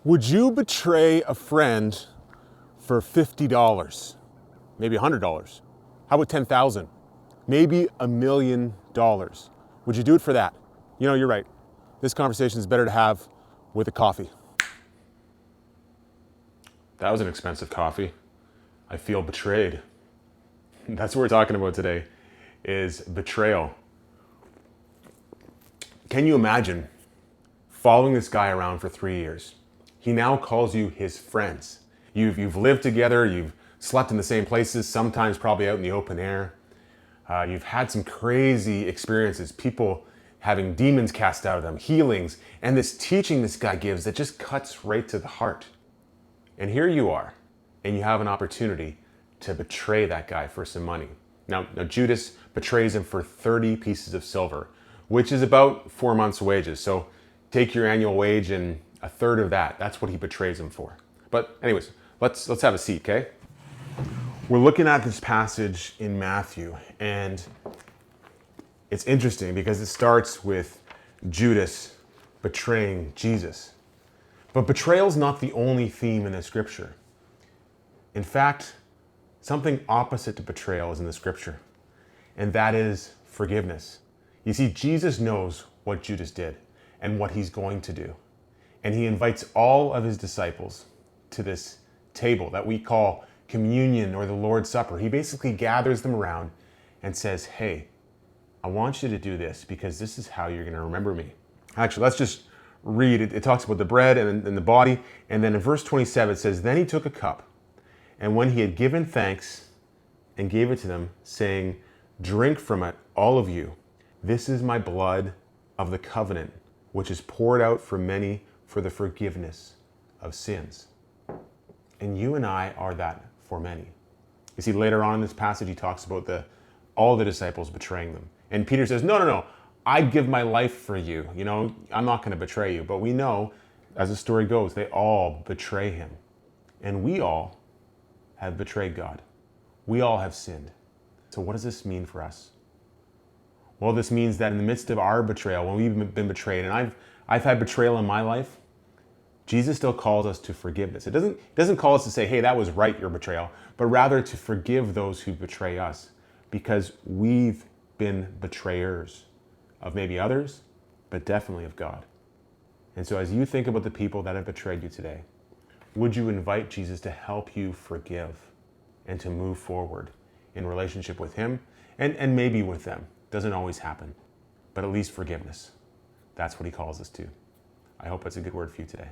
Would you betray a friend for $50? Maybe $100? How about 10,000? Maybe $1,000,000? Would you do it for that? You know, you're right. This conversation is better to have with a coffee. That was an expensive coffee. I feel betrayed. That's what we're talking about today, is betrayal. Can you imagine following this guy around for 3 years? He now calls you his friends. You've lived together, you've slept in the same places, sometimes probably out in the open air. You've had some crazy experiences, people having demons cast out of them, healings, and this teaching this guy gives that just cuts right to the heart. And here you are, and you have an opportunity to betray that guy for some money. Now Judas betrays him for 30 pieces of silver, which is about 4 months' wages. So take your annual wage and a third of that. That's what he betrays him for. But anyways, let's have a seat, okay? We're looking at this passage in Matthew, and it's interesting because it starts with Judas betraying Jesus. But betrayal is not the only theme in the scripture. In fact, something opposite to betrayal is in the scripture, and that is forgiveness. You see, Jesus knows what Judas did and what he's going to do. And he invites all of his disciples to this table that we call communion or the Lord's Supper. He basically gathers them around and says, hey, I want you to do this because this is how you're going to remember me. Actually, let's just read it. It talks about the bread and the body. And then in verse 27, it says, then he took a cup. And when he had given thanks and gave it to them, saying, drink from it, all of you. This is my blood of the covenant, which is poured out for many for the forgiveness of sins. And you and I are that for many. You see, later on in this passage, he talks about all the disciples betraying them. And Peter says, no, I'd give my life for you. You know, I'm not going to betray you. But we know, as the story goes, they all betray him. And we all have betrayed God. We all have sinned. So what does this mean for us? Well, this means that in the midst of our betrayal, when we've been betrayed, and I've had betrayal in my life, Jesus still calls us to forgiveness. It doesn't call us to say, hey, that was right, your betrayal, but rather to forgive those who betray us, because we've been betrayers of maybe others, but definitely of God. And so as you think about the people that have betrayed you today, would you invite Jesus to help you forgive and to move forward in relationship with him and maybe with them? Doesn't always happen, but at least forgiveness. That's what he calls us to. I hope that's a good word for you today.